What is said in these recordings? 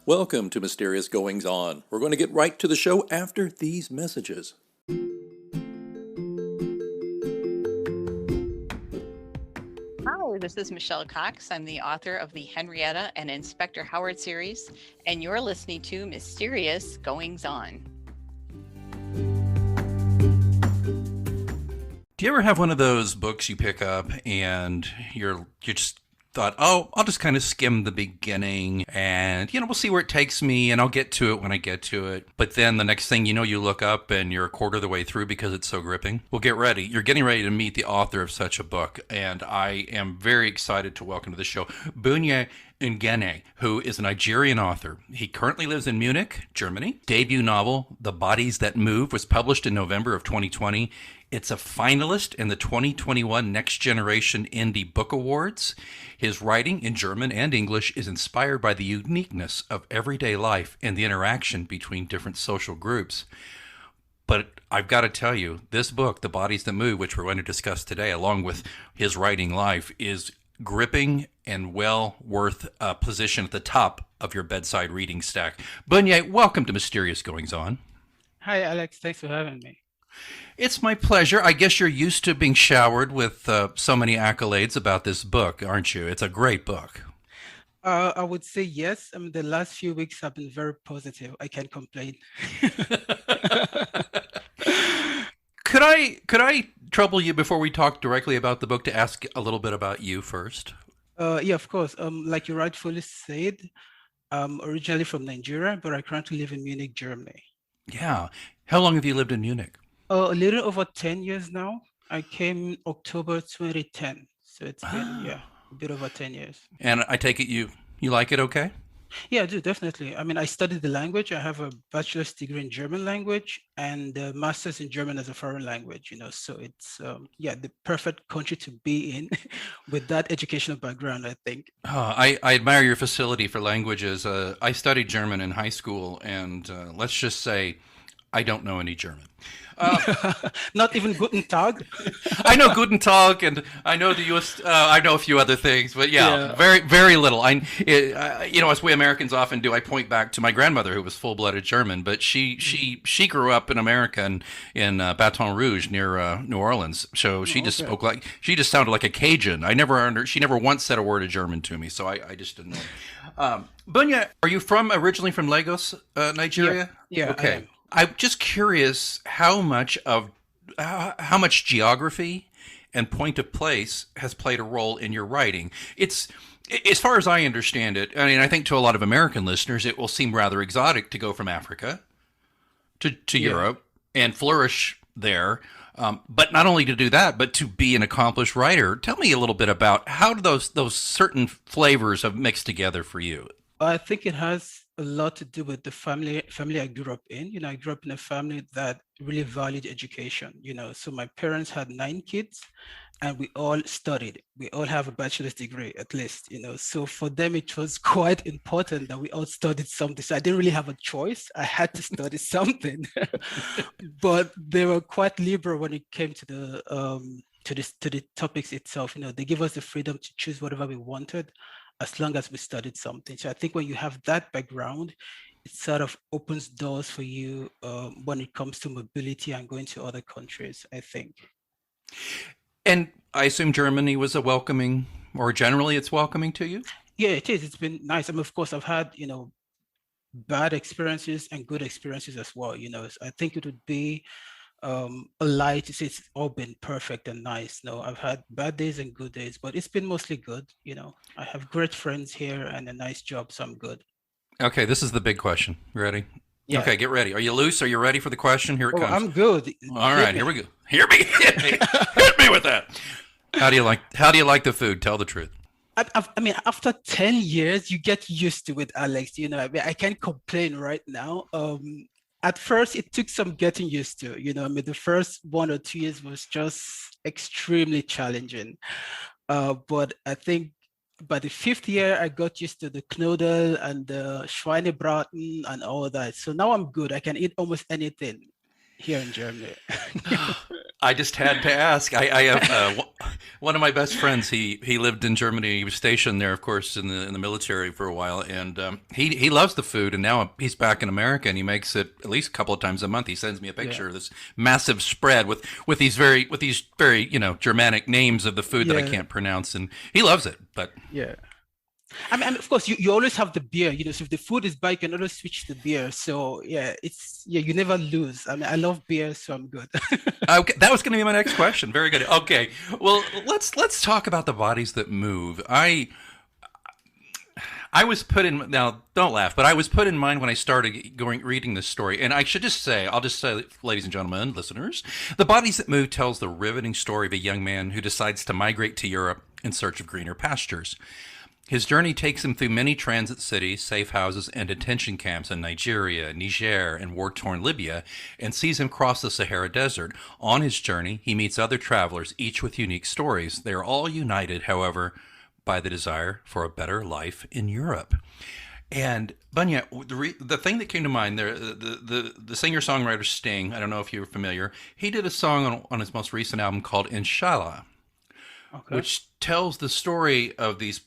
Welcome to Mysterious Goings On. We're going to get right to the show after these messages. Hi, this is Michelle Cox. I'm the author of the Henrietta and Inspector Howard series, and you're listening to Mysterious Goings On. Do you ever have one of those books you pick up and you just thought, oh, I'll just kind of skim the beginning and, we'll see where it takes me and I'll get to it when I get to it. But then the next thing you know, you look up and you're a quarter of the way through because it's so gripping. Well, get ready. You're getting ready to meet the author of such a book. And I am very excited to welcome to the show Bunye Ngene, who is a Nigerian author. He currently lives in Munich, Germany. Debut novel, The Bodies That Move, was published in November of 2020. It's a finalist in the 2021 Next Generation Indie Book Awards. His writing in German and English is inspired by the uniqueness of everyday life and the interaction between different social groups. But I've got to tell you, this book, The Bodies That Move, which we're going to discuss today, along with his writing life, is gripping and well worth a position at the top of your bedside reading stack. Bunye, welcome to Mysterious Goings On. Hi, Alex. Thanks for having me. It's my pleasure. I guess you're used to being showered with so many accolades about this book, aren't you? It's a great book. I would say yes. I mean, the last few weeks have been very positive. I can't complain. Could I trouble you before we talk directly about the book to ask a little bit about you first? Yeah, of course. Like you rightfully said, I'm originally from Nigeria, but I currently live in Munich, Germany. Yeah. How long have you lived in Munich? A little over 10 years now. I came October 2010. So it's been, a bit over 10 years. And I take it you like it okay? Yeah, I do, definitely. I mean, I studied the language. I have a bachelor's degree in German language and a master's in German as a foreign language, so it's, the perfect country to be in with that educational background, I think. I admire your facility for languages. I studied German in high school, and let's just say I don't know any German. Not even Guten Tag. I know Guten Tag, and I know the U.S. I know a few other things, but very, very little. As we Americans often do, I point back to my grandmother, who was full-blooded German, but she grew up in America in Baton Rouge near New Orleans. So she just sounded like a Cajun. She never once said a word of German to me, so I just didn't know. Bunye, are you originally from Lagos, Nigeria? Yeah. Okay. I'm just curious how much geography and point of place has played a role in your writing. It's, as far as I understand it, I mean, I think to a lot of American listeners, it will seem rather exotic to go from Africa to Europe and flourish there. But not only to do that, but to be an accomplished writer. Tell me a little bit about how do those certain flavors have mixed together for you? I think it has a lot to do with the family I grew up in. I grew up in a family that really valued education. So my parents had 9 kids and we all studied. We all have a bachelor's degree at least, So for them, it was quite important that we all studied something. So I didn't really have a choice. I had to study something. But they were quite liberal when it came to the topics itself. They give us the freedom to choose whatever we wanted, as long as we studied something. So I think when you have that background, it sort of opens doors for you when it comes to mobility and going to other countries, I think. And I assume Germany was generally it's welcoming to you? Yeah, it is. It's been nice. I mean, of course, I've had, bad experiences and good experiences as well. I think it would be a lie to say it's all been perfect and nice. No, I've had bad days and good days, but it's been mostly good. I have great friends here and a nice job, so I'm good. Okay, this is the big question. You ready? Yeah. Okay, get ready. Are you loose? Are you ready for the question? Here it comes. I'm good. All right, here we go. Hit me with that. How do you like the food? Tell the truth. I mean, after 10 years, you get used to it, Alex. I can't complain right now. At first, it took some getting used to. The first 1 or 2 years was just extremely challenging. But I think by the fifth year, I got used to the knödel and the Schweinebraten and all that. So now I'm good. I can eat almost anything here in Germany. I just had to ask. I have one of my best friends. He lived in Germany. He was stationed there, of course, in the military for a while, and he loves the food. And now he's back in America, and he makes it at least a couple of times a month. He sends me a picture Yeah, of this massive spread with these very Germanic names of the food that I yeah, can't pronounce, and he loves it. But yeah. I mean, of course, you always have the beer. So if the food is bad, you can always switch to beer. So yeah, you never lose. I mean, I love beer, so I'm good. okay, that was going to be my next question. Very good. Okay, well let's talk about the bodies that move. I was put in now. Don't laugh, but I was put in mind when I started reading this story. And I should just say, I'll just say, ladies and gentlemen, listeners, The Bodies That Move tells the riveting story of a young man who decides to migrate to Europe in search of greener pastures. His journey takes him through many transit cities, safe houses, and detention camps in Nigeria, Niger, and war-torn Libya, and sees him cross the Sahara Desert. On his journey, he meets other travelers, each with unique stories. They are all united, however, by the desire for a better life in Europe. And Bunye, the thing that came to mind there, the singer songwriter Sting. I don't know if you're familiar. He did a song on his most recent album called Inshallah, Okay. which tells the story of these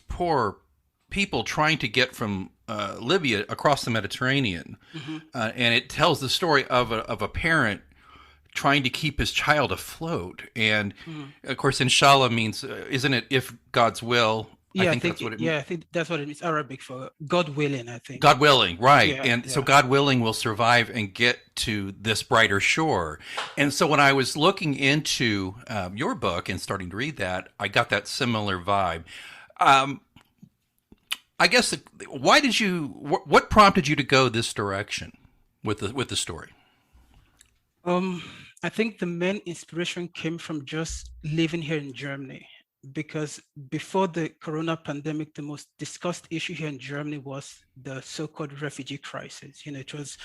poor people trying to get from Libya across the Mediterranean, Hmm. and it tells the story of a parent trying to keep his child afloat. And Hmm. of course, inshallah means, isn't it, if God's will? I Yeah, think that's what it means. I think that's what it means. Arabic for God willing, I think. God willing, right. Yeah, And so yeah. God willing will survive and get to this brighter shore. And so when I was looking into your book and starting to read that, I got that similar vibe. Um, I guess why did you? What prompted you to go this direction with the story? Um, I think the main inspiration came from just living here in Germany because before the corona pandemic, the most discussed issue here in Germany was the so-called refugee crisis. It was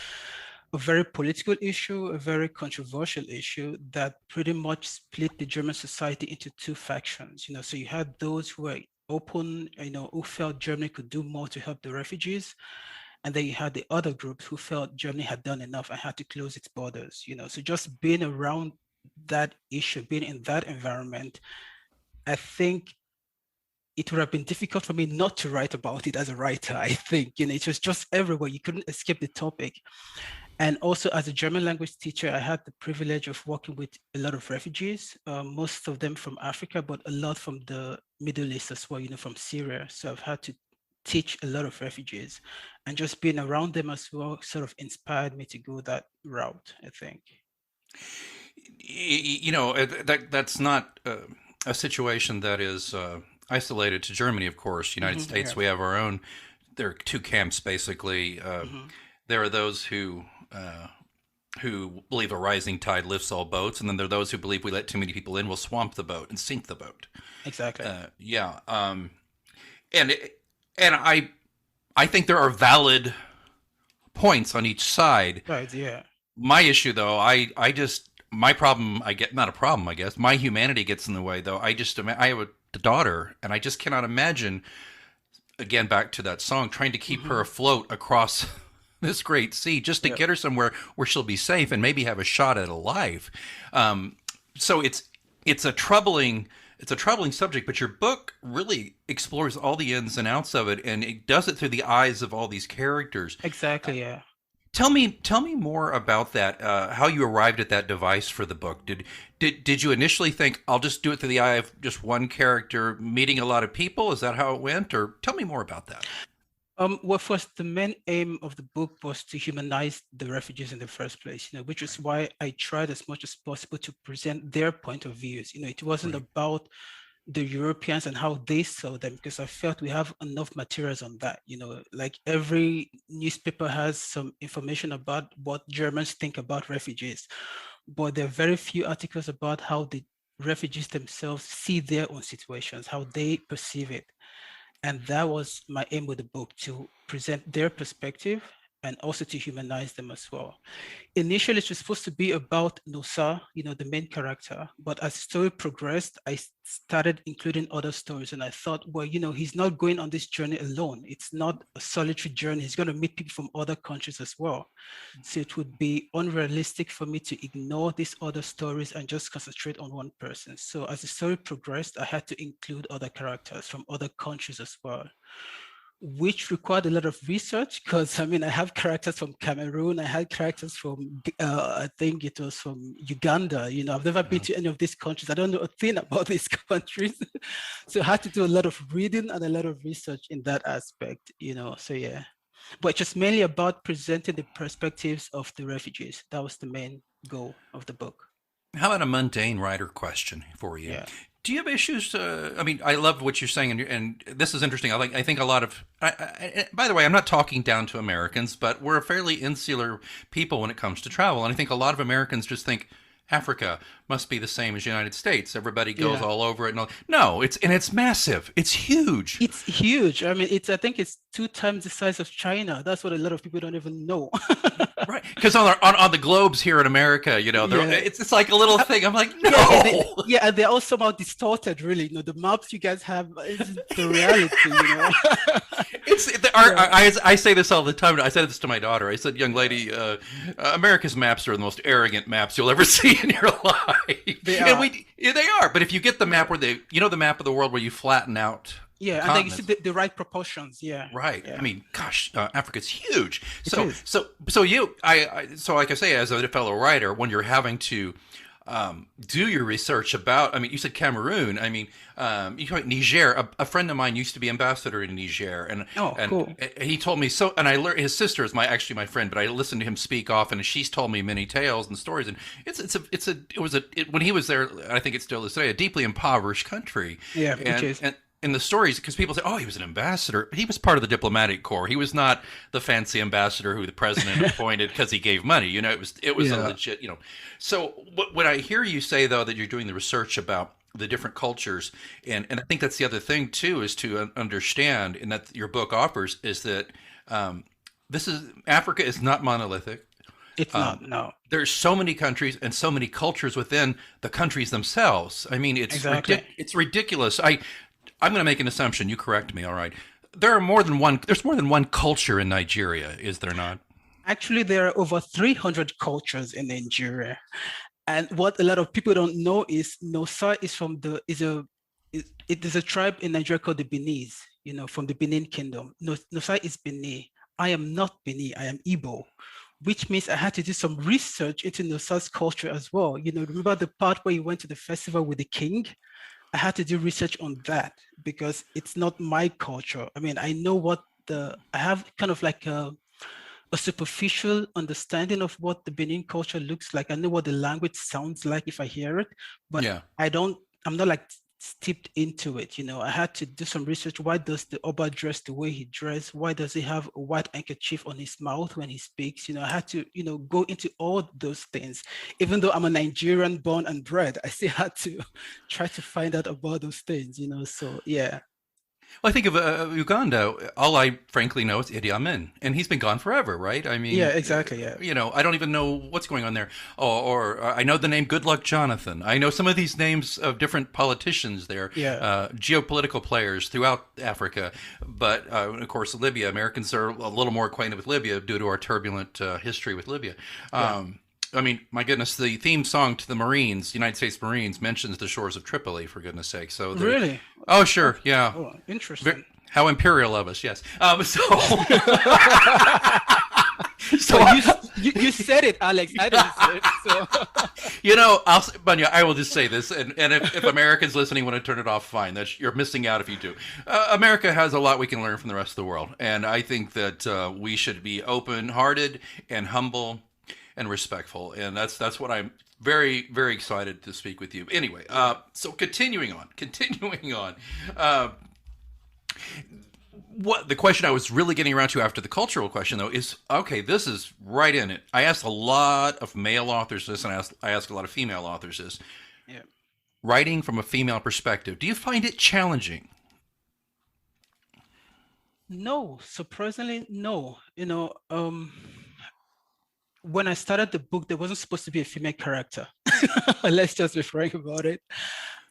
a very political issue, a very controversial issue that pretty much split the German society into two factions. So you had those who were open, who felt Germany could do more to help the refugees, and then you had the other groups who felt Germany had done enough and had to close its borders. So just being around that issue, being in that environment, I think it would have been difficult for me not to write about it as a writer. I think, it was just everywhere. You couldn't escape the topic. And also, as a German language teacher, I had the privilege of working with a lot of refugees, most of them from Africa, but a lot from the Middle East as well, from Syria. So I've had to teach a lot of refugees, and just being around them as well sort of inspired me to go that route, I think. That's not a situation that is isolated to Germany. Of course, United States, Yeah. we have our own. There are two camps basically. Hmm. There are those who believe a rising tide lifts all boats, and then there are those who believe we let too many people in, will swamp the boat and sink the boat. Exactly. Yeah, and I think there are valid points on each side. Right. Yeah. My issue, though, I just my problem. I get not a problem. I guess my humanity gets in the way, though. I have a daughter, and I just cannot imagine. Again, back to that song, trying to keep her Hmm. afloat across this great sea just to Yeah. get her somewhere where she'll be safe and maybe have a shot at a life. So it's a troubling subject, but your book really explores all the ins and outs of it, and it does it through the eyes of all these characters. Exactly. Yeah. Tell me more about that. How you arrived at that device for the book? Did you initially think I'll just do it through the eye of just one character meeting a lot of people? Is that how it went, or tell me more about that? Well, first, the main aim of the book was to humanize the refugees in the first place, which is why I tried as much as possible to present their point of views. It wasn't Right. about the Europeans and how they saw them, because I felt we have enough materials on that. Like every newspaper has some information about what Germans think about refugees, but there are very few articles about how the refugees themselves see their own situations, how they perceive it. And that was my aim with the book, to present their perspective and also to humanize them as well. Initially, it was supposed to be about Nosa, the main character. But as the story progressed, I started including other stories. And I thought, well, he's not going on this journey alone. It's not a solitary journey. He's going to meet people from other countries as well. So it would be unrealistic for me to ignore these other stories and just concentrate on one person. So as the story progressed, I had to include other characters from other countries as well, which required a lot of research because I have characters from Cameroon, I had characters from I think it was from Uganda. I've never been to any of these countries. I don't know a thing about these countries. So I had to do a lot of reading and a lot of research in that aspect, so yeah. But it's just mainly about presenting the perspectives of the refugees. That was the main goal of the book. How about a mundane writer question for you? Yeah. Do you have issues? I love what you're saying, and this is interesting. I think a lot of. By the way, I'm not talking down to Americans, but we're a fairly insular people when it comes to travel, and I think a lot of Americans just think Africa must be the same as the United States. Everybody goes all over it. No, it's massive. It's huge. It's huge. I think it's 2 times the size of China. That's what a lot of people don't even know. Right, because on the globes here in America, it's like a little thing. I'm like, no. And they're all somehow distorted. Really, the maps you guys have is the reality. I say this all the time. I said this to my daughter. I said, young lady, America's maps are the most arrogant maps you'll ever see in your life. They are. But if you get the map where the map of the world where you flatten out. Yeah, and then you see the right proportions. Yeah. Right. Yeah. Gosh, Africa's huge. So like I say, as a fellow writer, when you're having to do your research about, you said Cameroon. You talk Niger. A friend of mine used to be ambassador in Niger, and cool. He told me so. And I learned his sister is actually my friend, but I listened to him speak often, and she's told me many tales and stories. And when he was there, I think it still is today, a deeply impoverished country. Yeah, which is. In the stories, because people say, oh, he was an ambassador, but he was part of the diplomatic corps. He was not the fancy ambassador who the president appointed because he gave money. It was a legit, So when I hear you say, though, that you're doing the research about the different cultures, and I think that's the other thing, too, is to understand, and that your book offers, is that Africa is not monolithic. It's not, no. There's so many countries and so many cultures within the countries themselves. It's exactly. It's ridiculous. I'm going to make an assumption. You correct me. All right. There's more than one culture in Nigeria, is there not? Actually, there are over 300 cultures in Nigeria. And what a lot of people don't know is Nosa is a tribe in Nigeria called the Benis, from the Benin Kingdom. Nosa is Beni. I am not Beni, I am Igbo, which means I had to do some research into Nosa's culture as well. Remember the part where you went to the festival with the king? I had to do research on that because it's not my culture. I know I have kind of like a superficial understanding of what the Benin culture looks like. I know what the language sounds like if I hear it, but I'm not like steeped into it. I had to do some research. Why does the Oba dress the way he dressed? Why does he have a white handkerchief on his mouth when he speaks? I had to, go into all those things. Even though I'm a Nigerian born and bred, I still had to try to find out about those things, so yeah. Well, I think of Uganda. All I frankly know is Idi Amin, and he's been gone forever, right? Yeah, exactly. Yeah. I don't even know what's going on there. Or I know the name Goodluck Jonathan. I know some of these names of different politicians there, geopolitical players throughout Africa. But of course, Libya. Americans are a little more acquainted with Libya due to our turbulent history with Libya. My goodness, the theme song to the Marines, United States Marines, mentions the shores of Tripoli, for goodness sake. So really? Oh, sure, yeah. Oh, interesting. How imperial of us, yes. You said it, Alex. I didn't say it. So Bunye, I will just say this, and if Americans listening want to turn it off, fine. You're missing out if you do. America has a lot we can learn from the rest of the world, and I think that we should be open-hearted and humble and respectful, and that's what I'm very, very excited to speak with you. Anyway, so continuing on. What the question I was really getting around to after the cultural question, though, is okay. This is right in it. I asked a lot of male authors this, and I asked a lot of female authors this. Yeah. Writing from a female perspective, do you find it challenging? No, surprisingly, no. When I started the book, there wasn't supposed to be a female character. Let's just be frank about it.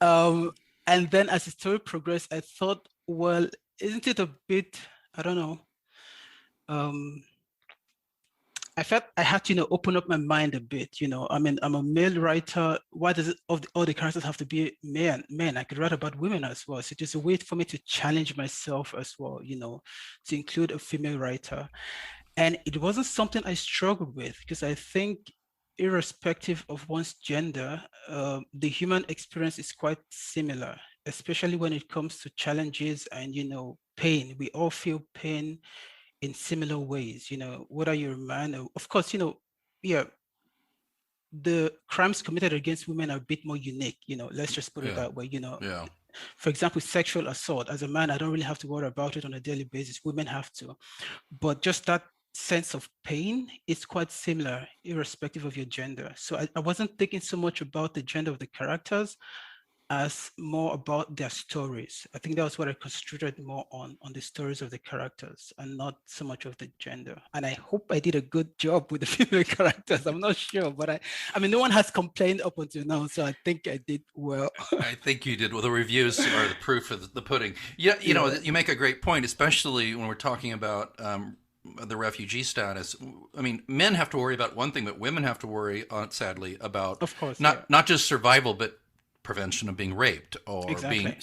Um, and then as the story progressed, I thought, well, isn't it a bit, I don't know, um, I felt I had to, open up my mind a bit. I mean, I'm a male writer. Why does all the characters have to be men? I could write about women as well. So it is a way for me to challenge myself as well, to include a female writer. And it wasn't something I struggled with because I think irrespective of one's gender, the human experience is quite similar, especially when it comes to challenges and, pain. We all feel pain in similar ways, whether you're a man or, of course, yeah, the crimes committed against women are a bit more unique, let's just put it Yeah. that way, Yeah. for example, sexual assault. As a man, I don't really have to worry about it on a daily basis. Women have to. But just that sense of pain is quite similar, irrespective of your gender. So I wasn't thinking so much about the gender of the characters as more about their stories. I think that was what I concentrated more on the stories of the characters and not so much of the gender. And I hope I did a good job with the female characters. I'm not sure, but I mean, no one has complained up until now, so I think I did well. I think you did. Well, the reviews are the proof of the pudding. Yeah, Yeah, you make a great point, especially when we're talking about the refugee status. I mean, men have to worry about one thing, but women have to worry, sadly, about of course. Yeah, not just survival, but prevention of being raped or being exactly. Yeah,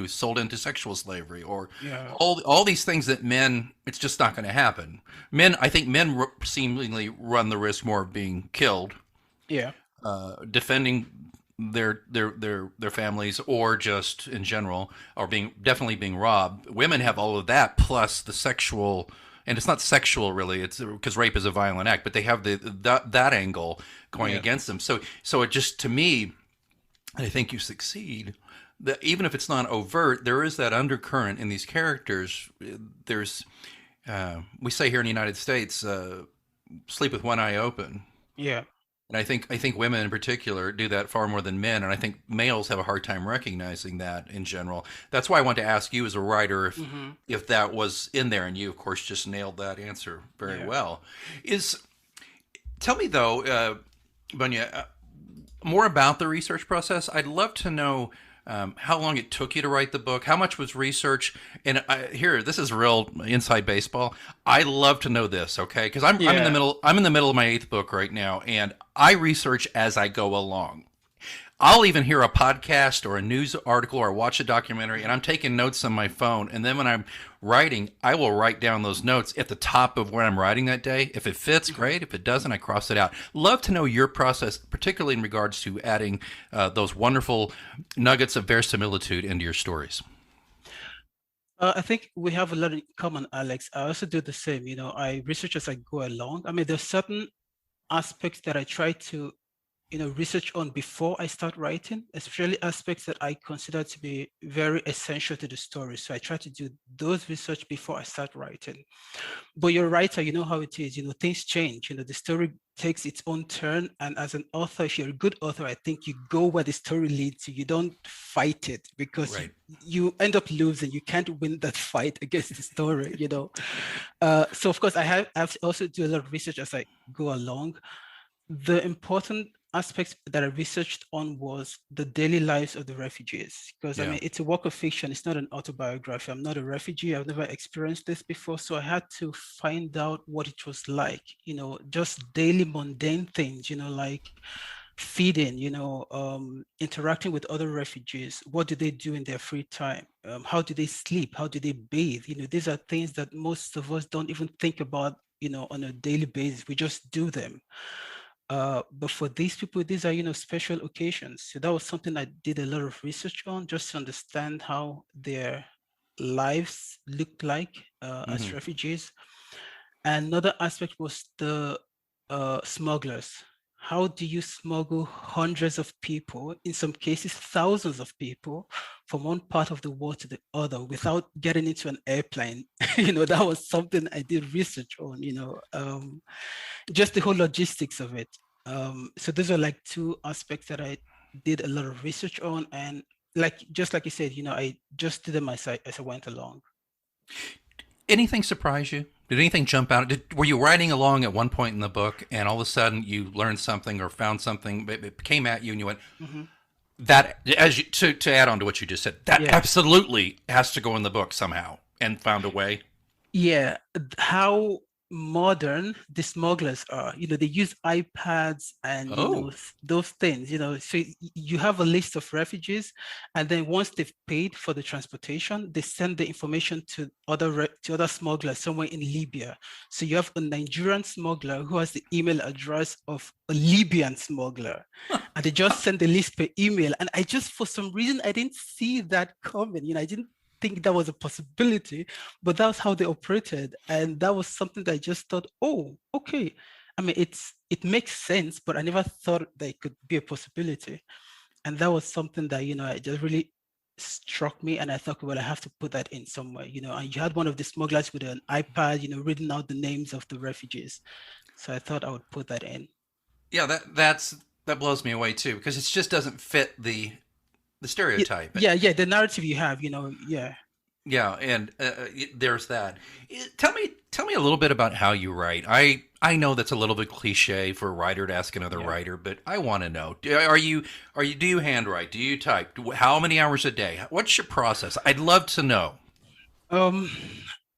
sold into sexual slavery or yeah, all these things that men. It's just not going to happen. I think men seemingly run the risk more of being killed yeah, defending their families or just in general or being robbed. Women have all of that plus the sexual, and it's not sexual really, it's because rape is a violent act, but they have that angle going yeah. against them. So it just, to me, I think you succeed that even if it's not overt, there is that undercurrent in these characters. There's we say here in the United States, sleep with one eye open. Yeah. And I think women in particular do that far more than men, and I think males have a hard time recognizing that in general. That's why I want to ask you as a writer Hmm. if that was in there, and you of course just nailed that answer very Yeah. well. Is Tell me though, Bunye, more about the research process. I'd love to know how long it took you to write the book, how much was research, and here, this is real inside baseball. I love to know this, okay? Because I'm in the Yeah. middle. I'm in the middle of my eighth book right now, and I research as I go along. I'll even hear a podcast or a news article or watch a documentary, and I'm taking notes on my phone. And then when I'm writing, I will write down those notes at the top of where I'm writing that day. If it fits, Mhm. great. If it doesn't, I cross it out. Love to know your process, particularly in regards to adding those wonderful nuggets of verisimilitude into your stories. I think we have a lot in common, Alex. I also do the same. I research as I go along. I mean, there's certain aspects that I try to research on before I start writing, especially aspects that I consider to be very essential to the story. So I try to do those research before I start writing. But you're a writer, you know how it is, things change, the story takes its own turn. And as an author, if you're a good author, I think you go where the story leads you. You don't fight it because you, Right. you end up losing. You can't win that fight against the story. So of course I have to also do a lot of research as I go along. The important aspects that I researched on was the daily lives of the refugees, because I Yeah. mean, it's a work of fiction. It's not an autobiography. I'm not a refugee. I've never experienced this before. So I had to find out what it was like, just daily mundane things, like feeding, interacting with other refugees. What do they do in their free time? How do they sleep? How do they bathe? These are things that most of us don't even think about, on a daily basis. We just do them. But for these people, these are, special occasions. So that was something I did a lot of research on, just to understand how their lives looked like as Hmm. refugees. Another aspect was the smugglers. How do you smuggle hundreds of people, in some cases thousands of people, from one part of the world to the other without getting into an airplane? That was something I did research on. Just the whole logistics of it. So those are like two aspects that I did a lot of research on, and just like you said, I just did them as I went along. Anything surprise you? Did anything jump out? Were you writing along at one point in the book, and all of a sudden you learned something or found something, it came at you, and you went, Hmm. that, as you, to add on to what you just said, that Yeah. absolutely has to go in the book somehow, and found a way? Yeah, how modern the smugglers are. They use iPads and Oh, those things. So you have a list of refugees, and then once they've paid for the transportation, they send the information to other smugglers somewhere in Libya. So you have a Nigerian smuggler who has the email address of a Libyan smuggler, and they just send the list per email. And I just, for some reason, I didn't see that coming. I didn't think that was a possibility, but that's how they operated. And that was something that I just thought, oh, okay. I mean, it makes sense, but I never thought that it could be a possibility. And that was something that, it just really struck me. And I thought, well, I have to put that in somewhere, and you had one of the smugglers with an iPad, reading out the names of the refugees. So I thought I would put that in. yeah, that blows me away too, because it just doesn't fit the Yeah, stereotype. yeah, the narrative you have, yeah. Yeah, and there's that. Tell me a little bit about how you write. I know that's a little bit cliche for a writer to ask another Yeah. writer, but I want to know. Do you handwrite? Do you type? How many hours a day? What's your process? I'd love to know. Um,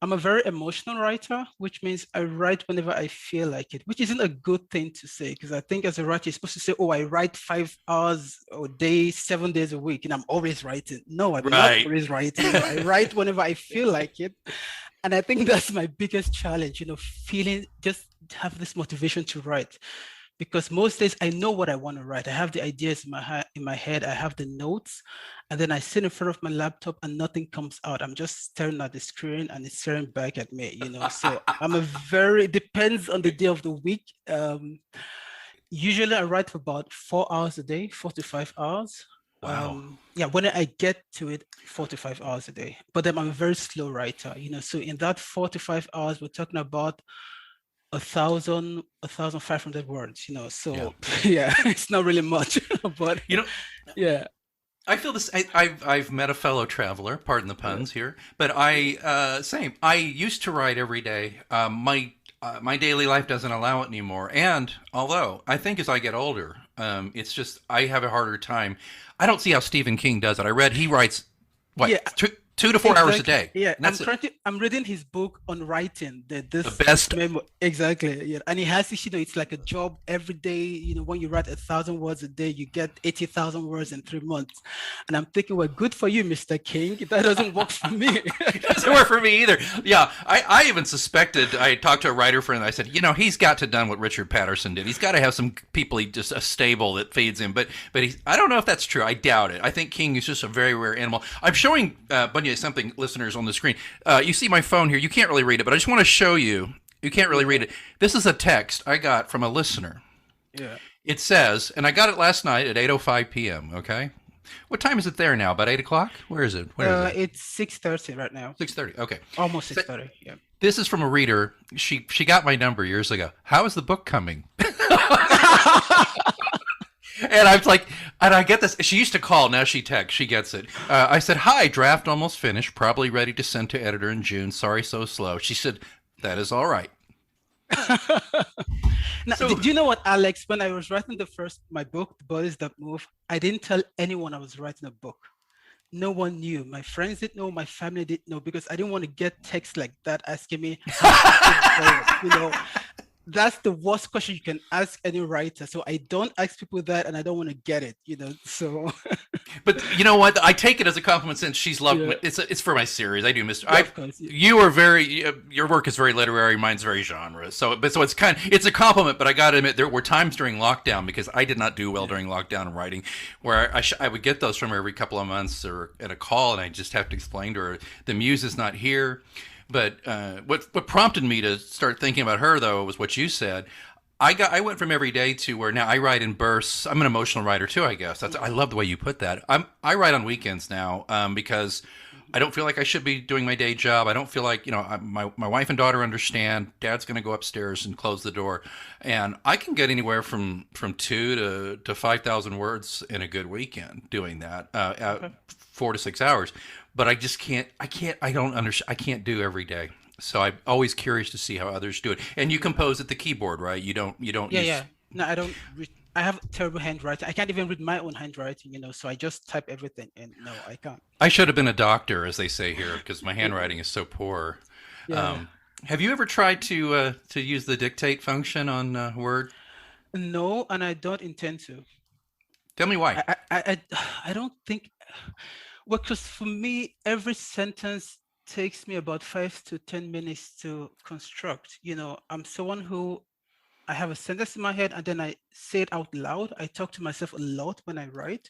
I'm a very emotional writer, which means I write whenever I feel like it, which isn't a good thing to say because I think as a writer, you're supposed to say, "Oh, I write 5 hours a day, 7 days a week, and I'm always writing." No, I'm not Right. always writing. I write whenever I feel like it, and I think that's my biggest challenge. Feeling just have this motivation to write because most days I know what I want to write. I have the ideas in my head. I have the notes, and then I sit in front of my laptop and nothing comes out. I'm just staring at the screen and it's staring back at me. So I'm a very depends on the day of the week. Usually I write for about 4 hours a day, 4 to 5 hours. Wow. Yeah, when I get to it, 4 to 5 hours a day. But then I'm a very slow writer. So in that 4 to 5 hours, we're talking about 1,500 words, Yeah. so yeah, it's not really much, but You know, yeah, I feel this. I've met a fellow traveler. Pardon the yeah, puns here, but I same. I used to write every day. My daily life doesn't allow it anymore. And although I think as I get older, it's just I have a harder time. I don't see how Stephen King does it. I read he writes what yeah. 2 to 4 hours a Exactly. day. Yeah, And that's I'm reading his book on writing, the this best. memo. Exactly. Yeah. And he has this, it's like a job every day. When you write 1,000 words a day, you get 80,000 words in 3 months. And I'm thinking, well, good for you, Mr. King. That doesn't work for me. It doesn't work for me either. Yeah, I even suspected. I talked to a writer friend. I said, he's got to done what Richard Patterson did. He's got to have some people, just a stable that feeds him. But I don't know if that's true. I doubt it. I think King is just a very rare animal. I'm showing Bunye something, listeners, on the screen. You see my phone here. You can't really read it, but I just want to show you. You can't really read it. This is a text I got from a listener. Yeah. It says, and I got it last night at 8:05 p.m. Okay, what time is it there now? About 8 o'clock? Where is it? Where is it? It's 6:30 right now. 6:30. Okay. Almost 6:30. Yeah. This is from a reader. She got my number years ago. How is the book coming? And I was like, and I get this. She used to call. Now she texts. She gets it. I said, "Hi, draft almost finished. Probably ready to send to editor in June. Sorry, so slow." She said, "That is all right." Now, So, do you know what, Alex? When I was writing my book, The Bodies That Move, I didn't tell anyone I was writing a book. No one knew. My friends didn't know. My family didn't know because I didn't want to get texts like that asking me how to go. That's the worst question you can ask any writer. So I don't ask people that, and I don't want to get it. So but you know what? I take it as a compliment since she's loved. yeah, It's for my series. I do, Mister. yeah, of course. Yeah. You are very. Your work is very literary. Mine's very genre. So it's a compliment. But I got to admit, there were times during lockdown because I did not do well during lockdown in writing, where I would get those from her every couple of months or at a call, and I just have to explain to her the muse is not here. But what prompted me to start thinking about her though was what you said. I went from every day to where now I write in bursts. I'm an emotional writer too, I guess. I love the way you put that. I write on weekends now because I don't feel like I should be doing my day job. I don't feel like my wife and daughter understand. Dad's going to go upstairs and close the door, and I can get anywhere from 2 to 5,000 words in a good weekend doing that. Okay. 4 to 6 hours, but I just can't. I don't understand. I can't do every day. So I'm always curious to see how others do it. And you compose at the keyboard, right? You don't Yeah, use. yeah. No, I don't read. I have terrible handwriting. I can't even read my own handwriting, so I just type everything in. No, I can't. I should have been a doctor, as they say here, because my handwriting is so poor. Yeah, yeah. Have you ever tried to use the dictate function on Word? No, and I don't intend to. Tell me why. I don't think. Well, because for me, every sentence takes me about 5 to 10 minutes to construct. I'm someone who I have a sentence in my head and then I say it out loud. I talk to myself a lot when I write,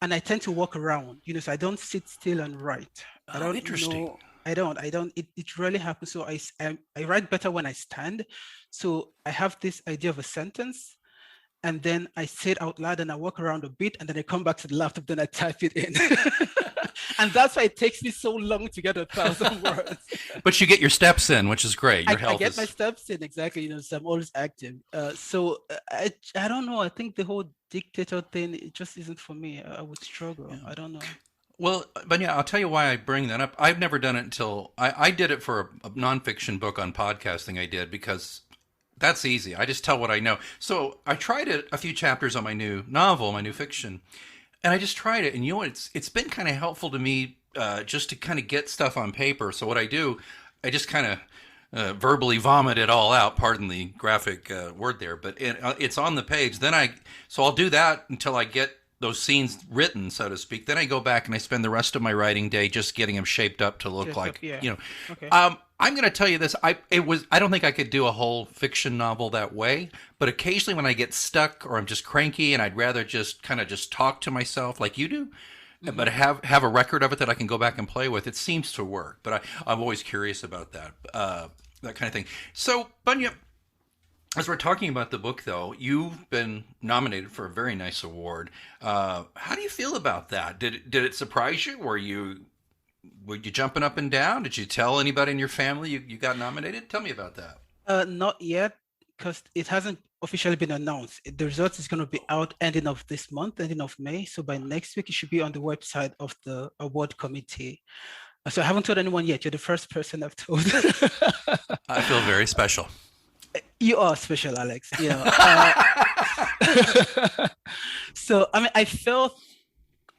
and I tend to walk around, so I don't sit still and write. I Oh, don't interesting. know. I don't, it rarely happens. So I write better when I stand. So I have this idea of a sentence and then I say it out loud and I walk around a bit and then I come back to the laptop, then I type it in. And that's why it takes me so long to get 1,000 words. But you get your steps in, which is great. Your I health get my is. steps in, exactly, so I'm always active. I don't know. I think the whole dictator thing, it just isn't for me. I would struggle. I don't know. Well, but yeah, I'll tell you why I bring that up. I've never done it until I did it for a nonfiction book on podcasting. I did because that's easy. I just tell what I know. So I tried it a few chapters on my new novel, my new fiction, and I just tried it. And you know what? It's been kind of helpful to me just to kind of get stuff on paper. So what I do, I just kind of verbally vomit it all out. Pardon the graphic word there, but it's on the page. So I'll do that until I get those scenes written, so to speak. Then I go back and I spend the rest of my writing day just getting them shaped up to look Just like, yeah. you know. Okay. I'm going to tell you this. I don't think I could do a whole fiction novel that way, but occasionally when I get stuck or I'm just cranky and I'd rather just kind of just talk to myself like you do, but have a record of it that I can go back and play with, it seems to work. But I'm always curious about that kind of thing. So, Bunye, as we're talking about the book, though, you've been nominated for a very nice award. How do you feel about that? Did it surprise you? Were you jumping up and down? Did you tell anybody in your family you got nominated? Tell me about that. Not yet, because it hasn't officially been announced. The result is going to be out ending of this month, ending of May. So by next week, it should be on the website of the award committee. So I haven't told anyone yet. You're the first person I've told. I feel very special. You are special, Alex. So I mean, I felt,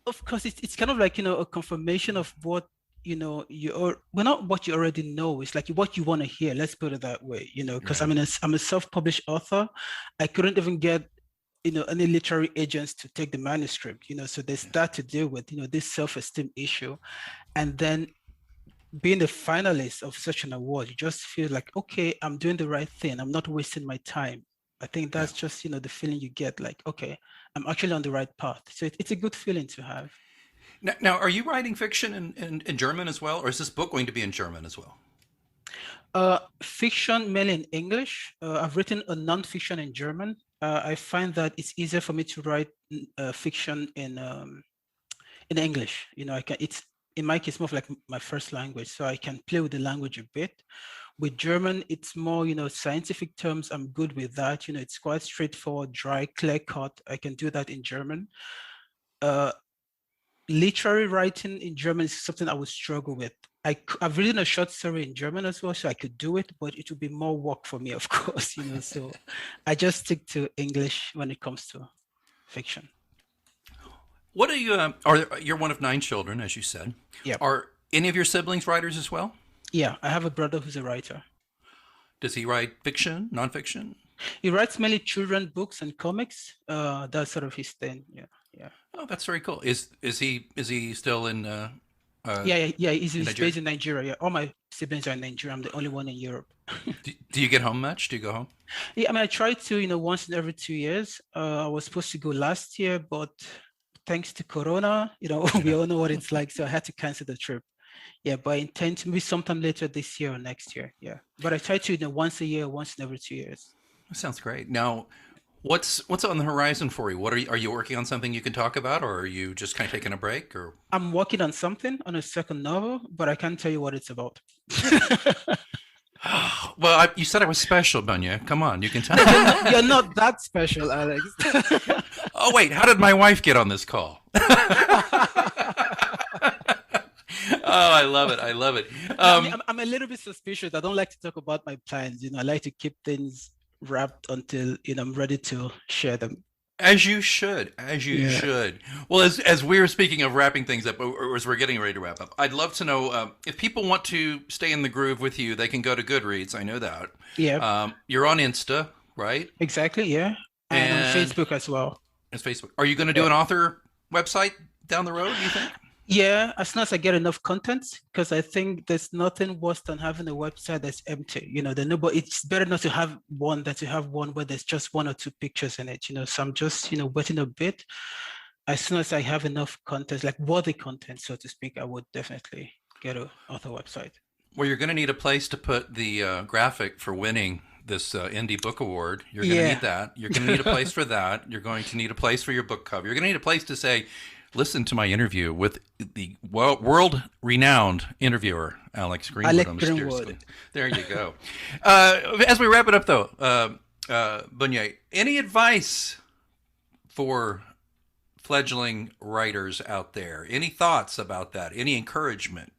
of course, it's kind of like a confirmation of what well, not what you already know. It's like what you want to hear. Let's put it that way. Because Right. I'm a self-published author. I couldn't even get any literary agents to take the manuscript. So they start to deal with this self-esteem issue, and then being a finalist of such an award, you just feel like, okay, I'm doing the right thing. I'm not wasting my time. I think Yeah. that's just, the feeling you get, like, okay, I'm actually on the right path. So it's a good feeling to have. Now, are you writing fiction in German as well, or is this book going to be in German as well? Fiction mainly in English. I've written a non-fiction in German. I find that it's easier for me to write fiction in English. It's in my case more of like my first language, so I can play with the language a bit. With German, it's more, scientific terms. I'm good with that. It's quite straightforward, dry, clear cut. I can do that in German. Literary writing in German is something I would struggle with. I've written a short story in German as well, so I could do it, but it would be more work for me, of course. So I just stick to English when it comes to fiction. What are you? You're one of 9 children, as you said. Yeah. Are any of your siblings writers as well? Yeah, I have a brother who's a writer. Does he write fiction, nonfiction? He writes mainly children books and comics. That's sort of his thing. Yeah, yeah. Oh, that's very cool. Is he still in? Yeah. He's Nigeria? based in Nigeria. Yeah, all my siblings are in Nigeria. I'm the only one in Europe. Do you get home much? Do you go home? Yeah, I mean, I try to, once in every 2 years. I was supposed to go last year, but thanks to Corona, we all know what it's like. So I had to cancel the trip. Yeah, but I intend to maybe sometime later this year or next year. Yeah, but I try to, once a year, once in every 2 years. That sounds great. Now, what's on the horizon for you? What are you working on something you can talk about, or are you just kind of taking a break? Or I'm working on something, on a second novel, but I can't tell you what it's about. well, you said I was special, Bunye. Come on, you can tell. You're not that special, Alex. Oh wait, how did my wife get on this call? I love it. I love it. I'm a little bit suspicious. I don't like to talk about my plans. I like to keep things wrapped until I'm ready to share them. As you should, should. Well, as we were speaking of wrapping things up, or as we're getting ready to wrap up, I'd love to know if people want to stay in the groove with you, they can go to Goodreads. I know that. Yeah. You're on Insta, right? Exactly. Yeah. And on Facebook as well. It's Facebook. Are you going to do an author website down the road, you think? Yeah, as soon as I get enough content, because I think there's nothing worse than having a website that's empty. But it's better not to have one than to have one where there's just one or two pictures in it. So I'm just, waiting a bit. As soon as I have enough content, like worthy content, so to speak, I would definitely get an author website. Well, you're going to need a place to put the graphic for winning this indie book award. You're going to need that. You're going to need a place for that. You're going to need a place for your book cover. You're going to need a place to say, listen to my interview with the world-renowned interviewer, Alex Greenwood. There you go. As we wrap it up, though, Bunye, any advice for fledgling writers out there? Any thoughts about that? Any encouragement?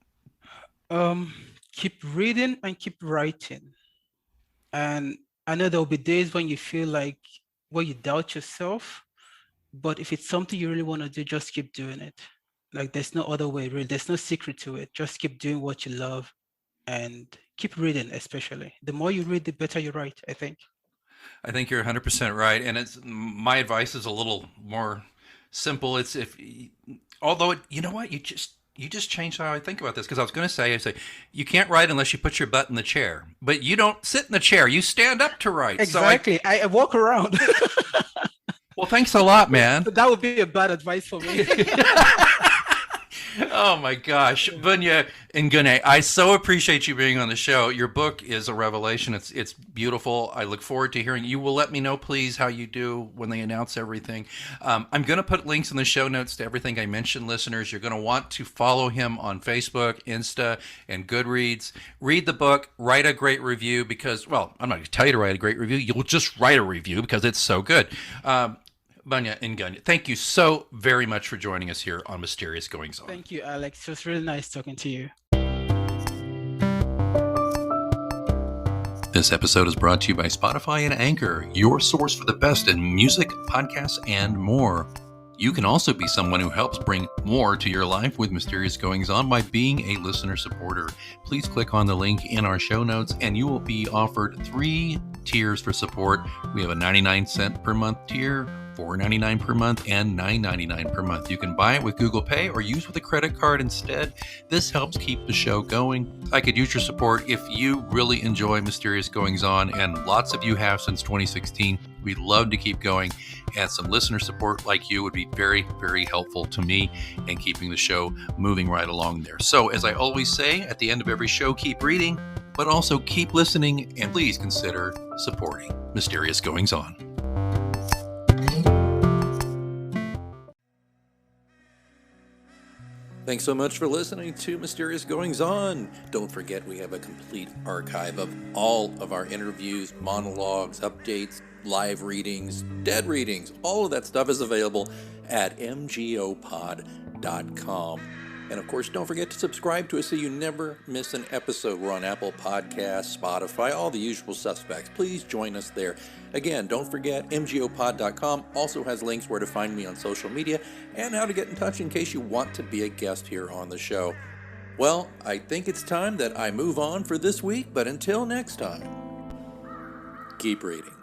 Keep reading and keep writing. And I know there'll be days when you feel like, you doubt yourself. But if it's something you really want to do, just keep doing it. Like there's no other way, really. There's no secret to it. Just keep doing what you love and keep reading, especially. The more you read, the better you write, I think. I think you're 100% right. And my advice is a little more simple. Although you know what? You just changed how I think about this, because I was going to say, you can't write unless you put your butt in the chair. But you don't sit in the chair. You stand up to write. Exactly. So I walk around. Well, thanks a lot, man. That would be a bad advice for me. Oh my gosh, Bunye and Ngene, I so appreciate you being on the show. Your book is a revelation. It's beautiful. I look forward to hearing. You will let me know, please, how you do when they announce everything. I'm going to put links in the show notes to everything I mentioned, listeners. You're going to want to follow him on Facebook, Insta, and Goodreads. Read the book. Write a great review because, well, I'm not going to tell you to write a great review. You'll just write a review because it's so good. Bunye and Ngene, thank you so very much for joining us here on Mysterious Goings On. Thank you, Alex. It was really nice talking to you. This episode is brought to you by Spotify and Anchor, your source for the best in music, podcasts, and more. You can also be someone who helps bring more to your life with Mysterious Goings On by being a listener supporter. Please click on the link in our show notes and you will be offered 3 tiers for support. We have a 99-cent per month tier, $4.99 per month, and $9.99 per month. You can buy it with Google Pay or use with a credit card instead. This helps keep the show going. I could use your support if you really enjoy Mysterious Goings On, and lots of you have since 2016. We'd love to keep going, and some listener support like you would be very, very helpful to me in keeping the show moving right along there. So, as I always say at the end of every show, keep reading, but also keep listening, and please consider supporting Mysterious Goings On. Thanks so much for listening to Mysterious Goings On. Don't forget we have a complete archive of all of our interviews, monologues, updates, live readings, dead readings. All of that stuff is available at mgopod.com. And of course, don't forget to subscribe to us so you never miss an episode. We're on Apple Podcasts, Spotify, all the usual suspects. Please join us there. Again, don't forget, mgopod.com also has links where to find me on social media and how to get in touch in case you want to be a guest here on the show. Well, I think it's time that I move on for this week, but until next time, keep reading.